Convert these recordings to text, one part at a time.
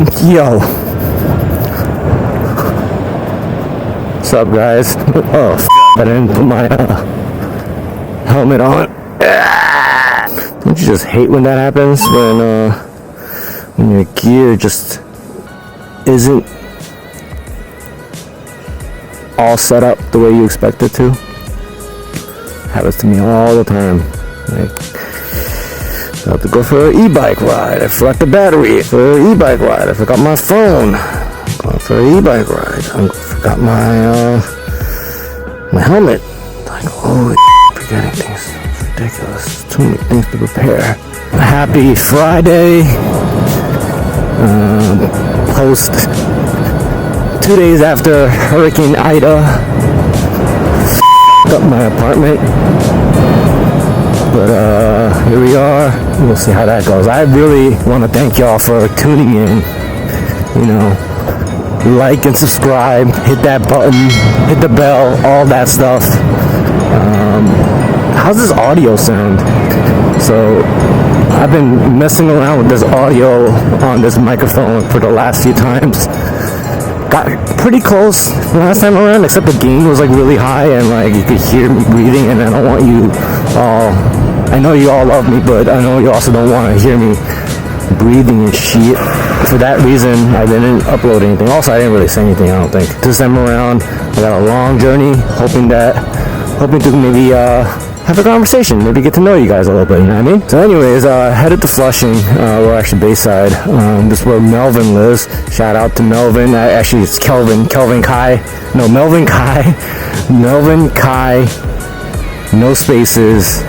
Yo. What's up, guys? Oh, I didn't put my helmet on. Don't you just hate when that happens? When your gear just isn't all set up the way you expect it to? Happens to me all the time. Like, I have to go for an e-bike ride. I forgot the battery for an e-bike ride. I forgot my phone. I'm going for an e-bike ride. I forgot my helmet. Like, holy forgetting things. It's ridiculous. Too many things to prepare. Happy Friday. Post 2 days after Hurricane Ida up my apartment. But here we are. We'll see how that goes. I really want to thank y'all for tuning in. You know, like and subscribe, hit that button, hit the bell, all that stuff. How's this audio sound? So I've been messing around with this audio on this microphone for the last few times. Got pretty close last time around, except the gain was like really high and like you could hear me breathing, and I don't want you all, I know you all love me, but I know you also don't want to hear me breathing and shit. For that reason, I didn't upload anything. Also, I didn't really say anything, I don't think. This time around, I got a long journey, hoping to maybe have a conversation, maybe get to know you guys a little bit, you know what I mean? So anyways, headed to Flushing, we're actually Bayside. This is where Melvin lives. Shout out to Melvin. Actually, it's Melvin Kai, no spaces,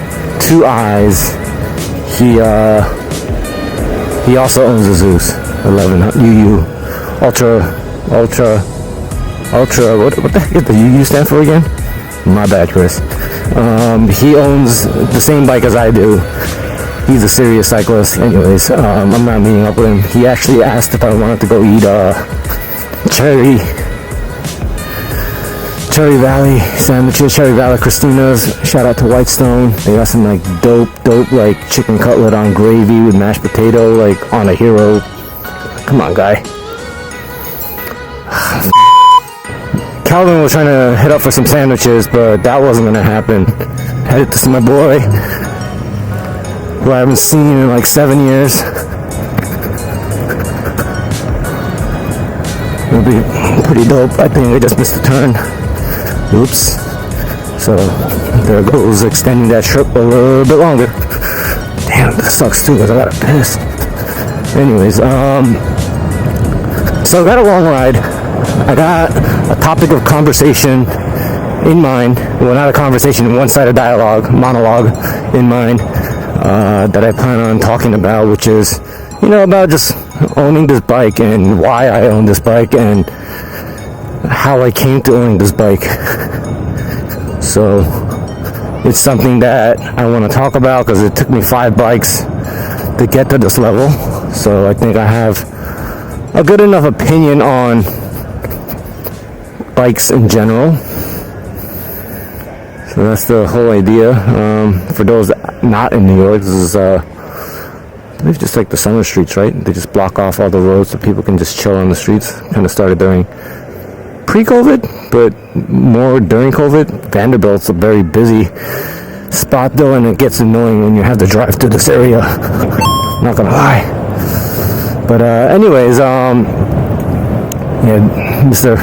2 eyes. He also owns the Zooz 11 UU Ultra. What the heck does the UU stand for again? My bad, Chris. He owns the same bike as I do. He's a serious cyclist. Anyways, I'm not meeting up with him. He actually asked if I wanted to go eat Cherry Valley sandwiches, Cherry Valley Christina's. Shout out to Whitestone. They got some like dope like chicken cutlet on gravy with mashed potato, like on a hero. Come on, guy. Calvin was trying to hit up for some sandwiches, but that wasn't gonna happen. Headed to see my boy, who I haven't seen in like 7 years. It'll be pretty dope. I think I just missed a turn. Oops. So there goes extending that trip a little bit longer. Damn, that sucks too, because I gotta piss. Anyways, so I got a long ride. I got a topic of conversation in mind. Well, not a conversation, one-sided monologue in mind, that I plan on talking about, which is, you know, about just owning this bike and why I own this bike and how I came to owning this bike. So it's something that I want to talk about because it took me 5 bikes to get to this level. So I think I have a good enough opinion on bikes in general. So that's the whole idea. For those not in New York, this is I believe just like the summer streets, right? They just block off all the roads so people can just chill on the streets. Kind of started during pre-COVID, but more during COVID. Vanderbilt's a very busy spot though, and it gets annoying when you have to drive through this area. Not gonna lie. But anyways, yeah, Mr.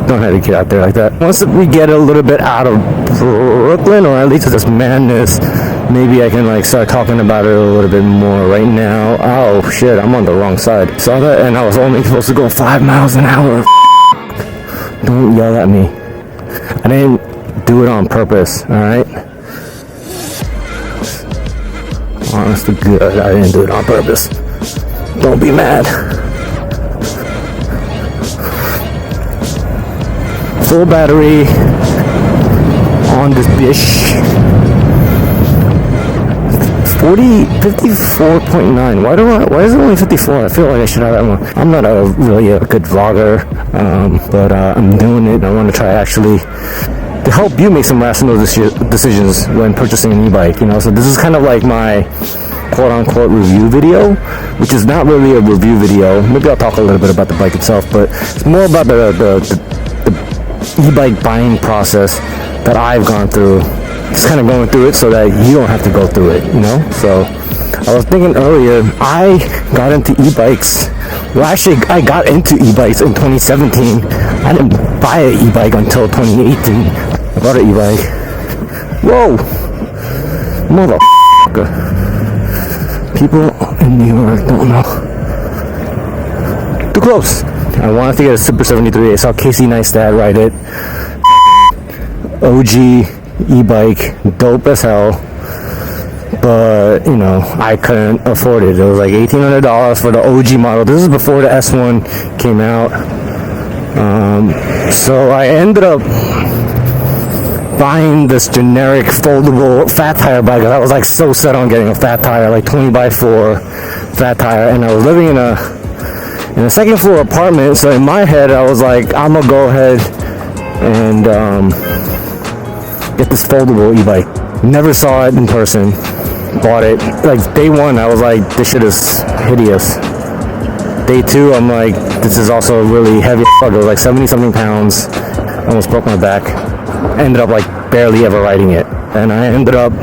Don't have to get out there like that. Once we get a little bit out of Brooklyn, or at least this madness, maybe I can like start talking about it a little bit more. Right now, oh shit, I'm on the wrong side. Saw that, and I was only supposed to go 5 miles an hour. Don't yell at me. I didn't do it on purpose, alright? Honest to God, I didn't do it on purpose. Don't be mad. Full battery on this bitch. 54.9. Why is it only 54? I feel like I should have that one. I'm not really a good vlogger, but I'm doing it. I want to try actually to help you make some rational decisions when purchasing an e-bike, you know. So this is kind of like my quote-unquote review video, which is not really a review video. Maybe I'll talk a little bit about the bike itself, but it's more about the e-bike buying process that I've gone through. Just kind of going through it so that you don't have to go through it, you know? So I was thinking earlier, I got into e-bikes. Well, actually, I got into e-bikes in 2017. I didn't buy an e-bike until 2018. I bought an e-bike. Whoa! Motherfucker. People in New York don't know. Too close. I wanted to get a Super 73. I saw Casey Neistat ride it. OG e-bike, dope as hell. But, you know, I couldn't afford it. It was like $1,800 for the OG model. This is before the S1 came out. So I ended up buying this generic foldable fat tire bike. I was like so set on getting a fat tire, like 20x4 fat tire. And I was living in a second floor apartment. So in my head, I was like, I'm gonna go ahead and get this foldable e-bike. Never saw it in person. Bought it. Like day one, I was like, this shit is hideous. Day two, I'm like, this is also really heavy. It was like 70 something pounds. Almost broke my back. Ended up like barely ever riding it. And I ended up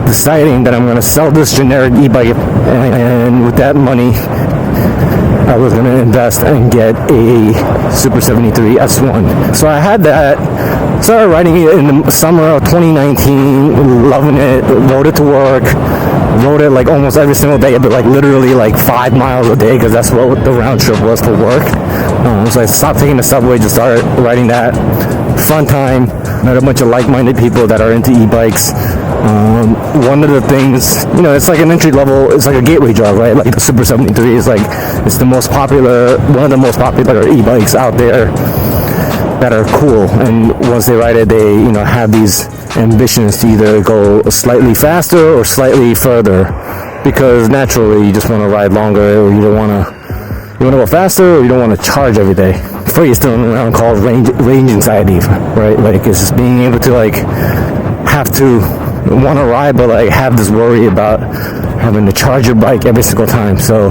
deciding that I'm gonna sell this generic e-bike, and with that money, I was gonna invest and get a Super 73 S1. So I had that. Started riding it in the summer of 2019, loving it, rode it to work, rode it like almost every single day, but like literally like 5 miles a day, because that's what the round trip was for work. So I stopped taking the subway, just started riding that. Fun time, met a bunch of like-minded people that are into e-bikes. One of the things, you know, it's like an entry level, it's like a gateway drug, right? Like the Super 73 is like, it's the most popular, one of the most popular e-bikes out there that are cool, and once they ride it, they, you know, have these ambitions to either go slightly faster or slightly further, because naturally you just want to ride longer, or you want to go faster, or you don't want to charge every day. The phrase thrown around called range anxiety, right? Like it's just being able to like have to want to ride, but like have this worry about having to charge your bike every single time. So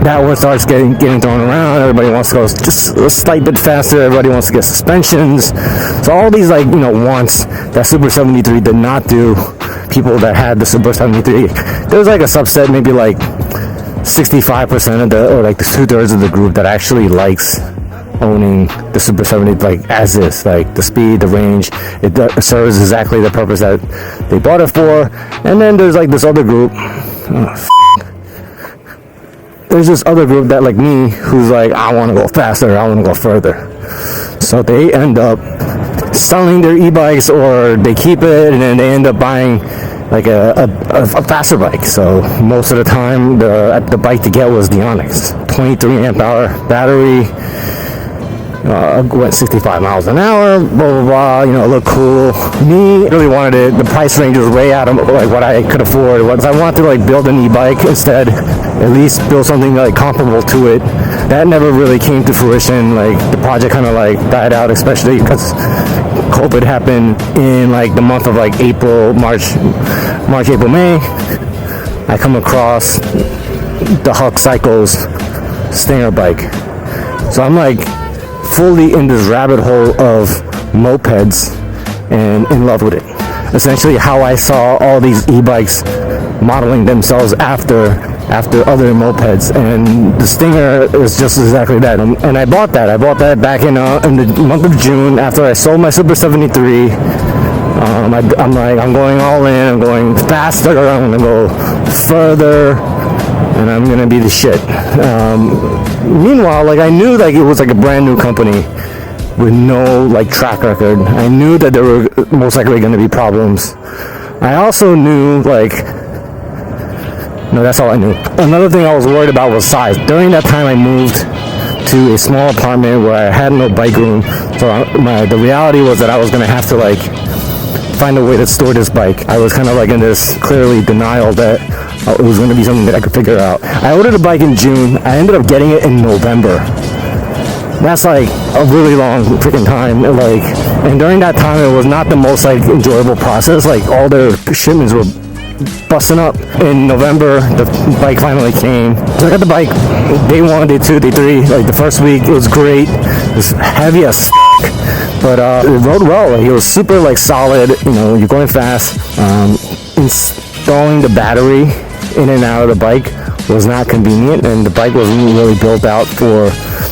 that one starts getting thrown around. Everybody wants to go just a slight bit faster. Everybody wants to get suspensions. So all these, like, you know, wants that Super 73 did not do. People that had the Super 73, there's like a subset, maybe like 65% of the, or like the 2/3 of the group that actually likes owning the Super 70 like as is, like the speed, the range, it serves exactly the purpose that they bought it for. And then there's like this other group. There's this other group that, like me, who's like, I want to go faster, I want to go further. So they end up selling their e-bikes, or they keep it, and then they end up buying like a faster bike. So most of the time, the bike to get was the Onyx, 23 amp hour battery. Went 65 miles an hour, blah blah blah, you know, look cool. Me, really wanted it. The price range was way out of like what I could afford. Once I wanted to like build an e-bike instead, at least build something like comparable to it. That never really came to fruition. Like the project kind of like died out, especially because COVID happened in like the month of like March, April, May. I come across the Huck Cycles Stinger bike. So I'm like fully in this rabbit hole of mopeds and in love with it. Essentially how I saw all these e-bikes modeling themselves after other mopeds, and the Stinger is just exactly that. And I bought that back in the month of June after I sold my Super 73. I'm like, I'm going all in, I'm going faster, I'm gonna go further, and I'm gonna be the shit. Meanwhile, like I knew like it was like a brand new company with no like track record. I knew that there were most likely gonna be problems. I also knew like, no, that's all I knew. Another thing I was worried about was size. During that time I moved to a small apartment where I had no bike room. So the reality was that I was gonna have to like find a way to store this bike. I was kind of like in this clearly denial that it was going to be something that I could figure out. I ordered a bike in June. I ended up getting it in November. That's like a really long freaking time. And during that time, it was not the most like enjoyable process. Like all their shipments were busting up. In November, the bike finally came. So I got the bike day 1, day 2, day 3. Like the first week, it was great. It was heavy as but it rode well. Like, it was super like solid. You know, you're going fast. Installing the battery in and out of the bike was not convenient, and the bike wasn't really built out for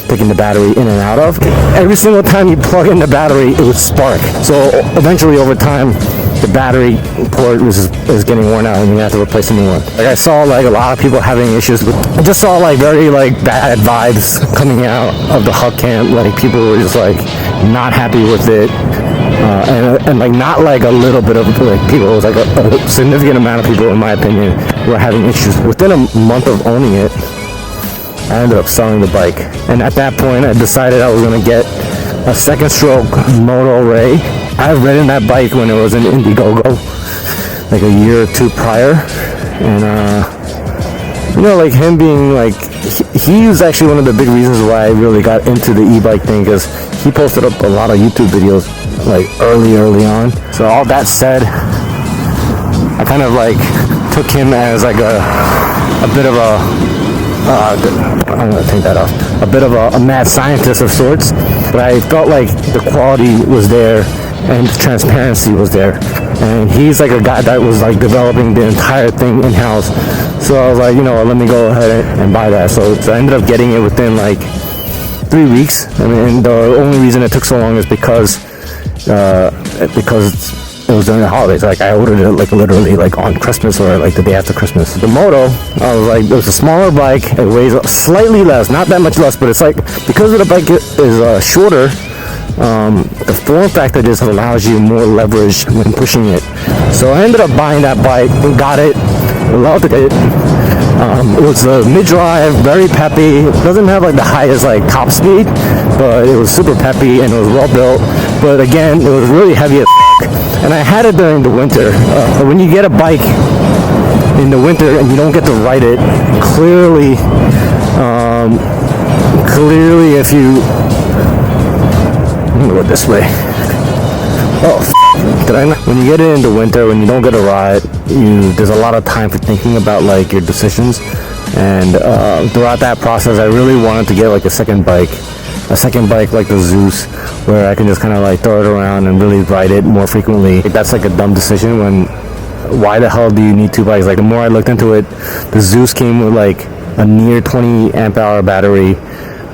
taking the battery in and out of. Every single time you plug in the battery, it would spark. So eventually, over time, the battery port is getting worn out, and you have to replace a new one. Like, I saw like a lot of people having issues with. I just saw like very like bad vibes coming out of the Huck camp. Like, people were just like not happy with it. And like not like a little bit of like people, it was like a significant amount of people, in my opinion, were having issues. Within a month of owning it, I ended up selling the bike, and at that point I decided I was going to get a second stroke Moto Ray. I've ridden that bike when it was an Indiegogo, like a year or 2 prior, and you know, like him being like, he was actually one of the big reasons why I really got into the e-bike thing, because he posted up a lot of YouTube videos like early on. So all that said, I kind of like took him as like a bit of a I'm gonna take that off, a bit of a mad scientist of sorts, but I felt like the quality was there and the transparency was there, and he's like a guy that was like developing the entire thing in-house. So I was like, you know, let me go ahead and buy that. So I ended up getting it within like 3 weeks. I mean, and the only reason it took so long is because it was during the holidays. Like, I ordered it like literally like on Christmas or like the day after Christmas. The Moto, I was like, it was a smaller bike. It weighs slightly less, not that much less, but it's like, because the bike is shorter, the form factor just allows you more leverage when pushing it. So I ended up buying that bike and got it, loved it. It was a mid-drive, very peppy. It doesn't have like the highest like top speed, but it was super peppy and it was well built. But again, it was really heavy as f***. And I had it during the winter. When you get a bike in the winter and you don't get to ride it, clearly if you, I'm gonna go this way. Oh, did I not? When you get it in the winter, when you don't get a ride, there's a lot of time for thinking about like your decisions. And throughout that process, I really wanted to get like a second bike like the Zooz, where I can just kind of like throw it around and really ride it more frequently. That's like a dumb decision. Why the hell do you need 2 bikes? Like, the more I looked into it, the Zooz came with like a near 20 amp hour battery.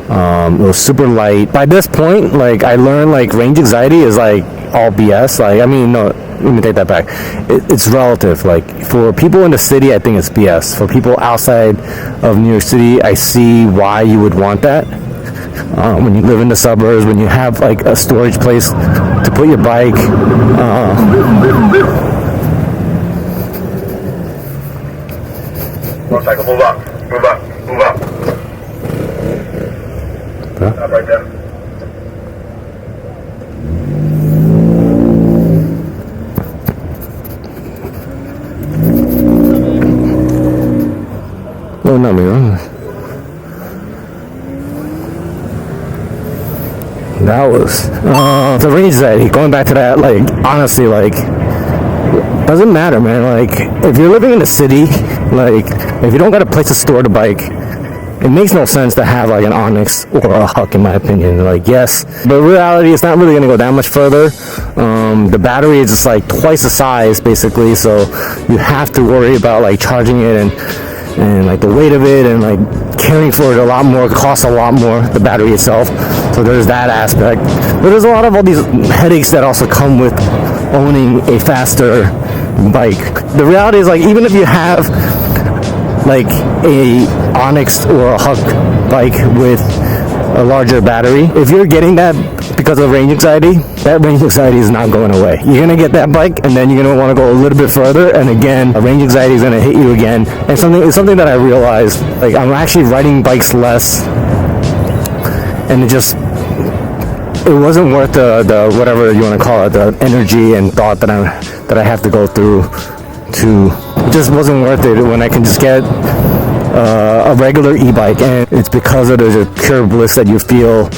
It was super light. By this point, like, I learned like range anxiety is like all BS. Like, I mean, no, let me take that back. It's relative. Like, for people in the city, I think it's BS. For people outside of New York City, I see why you would want that. When you live in the suburbs, when you have like a storage place to put your bike. Motorcycle, move up. Stop right there. No, not me, wrong. That was the range anxiety. Going back to that, like, honestly, like, doesn't matter, man. Like, if you're living in the city, like, if you don't got a place to store the bike, it makes no sense to have like an Onyx or a Huck, in my opinion. Like, yes, but in reality, it's not really going to go that much further. The battery is just like twice the size, basically, so you have to worry about like charging it and like the weight of it, and like caring for it a lot more, costs a lot more, the battery itself. So there's that aspect. But there's a lot of all these headaches that also come with owning a faster bike. The reality is, like, even if you have like a Onyx or a Huck bike with a larger battery, if you're getting that because of range anxiety, that range anxiety is not going away. You're gonna get that bike, and then you're gonna want to go a little bit further, and again, range anxiety is gonna hit you again. And it's something that I realized, like, I'm actually riding bikes less, and it wasn't worth the whatever you want to call it, the energy and thought that I have to go through it just wasn't worth it when I can just get a regular e-bike. And it's because of the pure bliss that you feel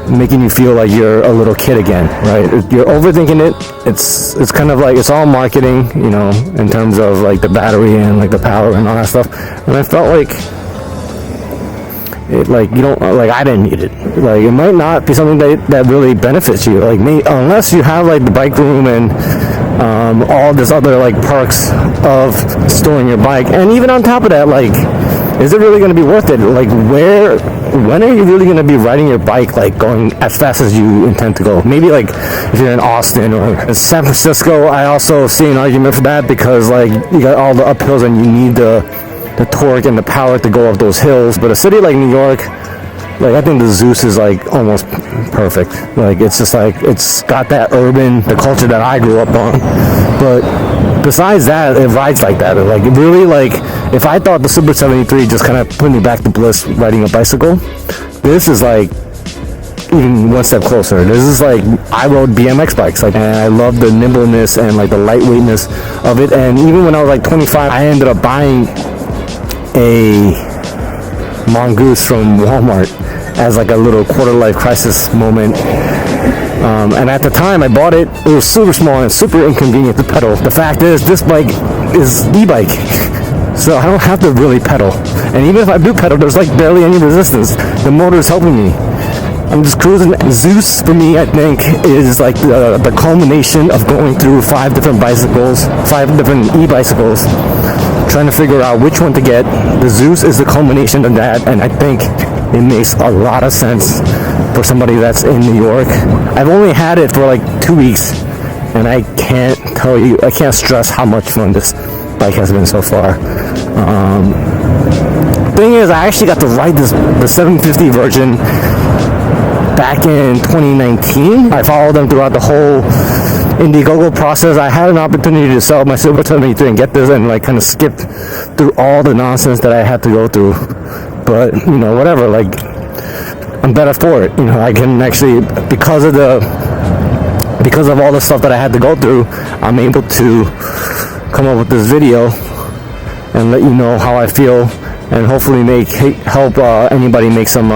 making you feel like you're a little kid again, right? You're overthinking it. It's kind of like, it's all marketing, you know, in terms of like the battery and like the power and all that stuff. And I felt like it, like, you don't, like, I didn't need it. Like, it might not be something that really benefits you, like me, unless you have like the bike room and all this other like perks of storing your bike. And even on top of that, like, is it really going to be worth it? Like, when are you really going to be riding your bike, like going as fast as you intend to go? Maybe like if you're in Austin or in San Francisco. I also see an argument for that, because like you got all the uphills and you need the torque and the power to go up those hills. But a city like New York, like, I think the Zooz is like almost perfect. Like, it's just like, it's got that urban, the culture that I grew up on. But besides that, it rides like that. Like, it really, like, if I thought the Super 73 just kind of put me back to bliss riding a bicycle, this is like even one step closer. This is like, I rode BMX bikes, like, and I love the nimbleness and like the lightweightness of it. And even when I was like 25, I ended up buying a mongoose from Walmart as like a little quarter-life crisis moment. And at the time I bought it, it was super small and super inconvenient to pedal. The fact is, this bike is e-bike, so I don't have to really pedal. And even if I do pedal, there's like barely any resistance. The motor is helping me. I'm just cruising. Zooz for me, I think, is like the culmination of going through 5 different bicycles, 5 different e-bicycles, trying to figure out which one to get. The Zooz is the culmination of that, and I think it makes a lot of sense for somebody that's in New York. I've only had it for like 2 weeks, and I can't tell you, I can't stress how much fun this bike has been so far. Thing is, I actually got to ride the 750 version back in 2019. I followed them throughout the whole Indiegogo process. I had an opportunity to sell my Silver 73 and get this, and like kind of skipped through all the nonsense that I had to go through. But you know, whatever, like, I'm better for it. You know, I can actually, because of all the stuff that I had to go through, I'm able to come up with this video and let you know how I feel, and hopefully help anybody make some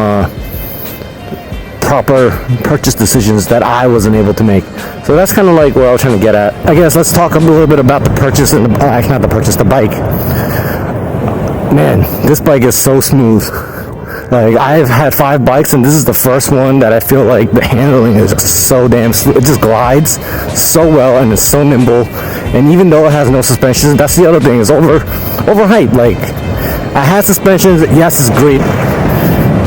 proper purchase decisions that I wasn't able to make. So that's kind of like where I was trying to get at. I guess let's talk a little bit about the purchase and the bike. Man, this bike is so smooth. Like, I've had 5 bikes, and this is the first one that I feel like the handling is just so damn smooth. It just glides so well, and it's so nimble. And even though it has no suspensions, that's the other thing, it's overhyped. Like, I had suspensions, yes, it's great,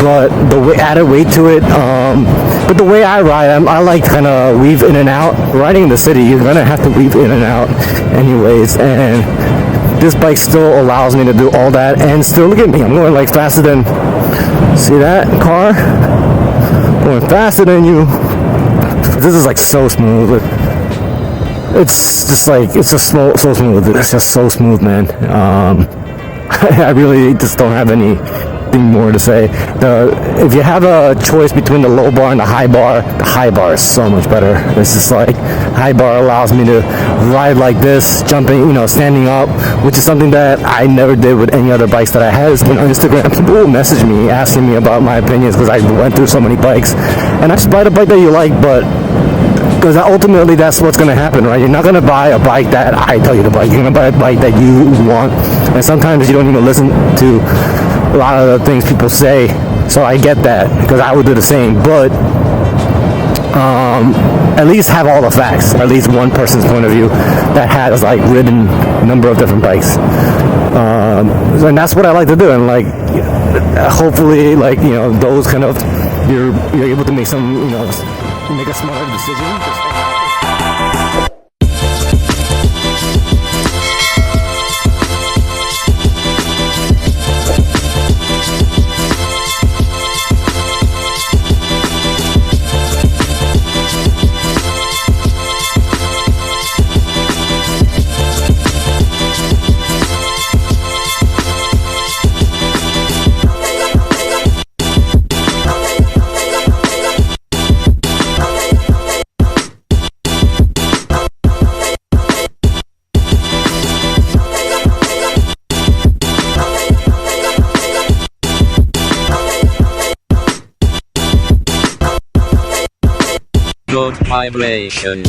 but the added weight to it, but the way I ride, I like kind of weave in and out. Riding in the city, you're gonna have to weave in and out anyways, and this bike still allows me to do all that. And still, look at me, I'm going like faster than, see that car? Going faster than you. This is like so smooth. It's just like, it's just so smooth. It's just so smooth, man. I really just don't have anything more to say. If you have a choice between the low bar and the high bar is so much better. It's just like, high bar allows me to ride like this, jumping, you know, standing up, which is something that I never did with any other bikes that I had. On Instagram, people will message me asking me about my opinions because I went through so many bikes, and I just buy the bike that you like, but because ultimately that's what's going to happen, right? You're not going to buy a bike that I tell you to buy. You're going to buy a bike that you want, and sometimes you don't even listen to a lot of the things people say. So I get that, because I would do the same, but at least have all the facts, or at least one person's point of view that has like ridden a number of different bikes, and that's what I like to do. And like, hopefully, like, you know, those kind of, you're able to make some, you know, make a smarter decision. vibration.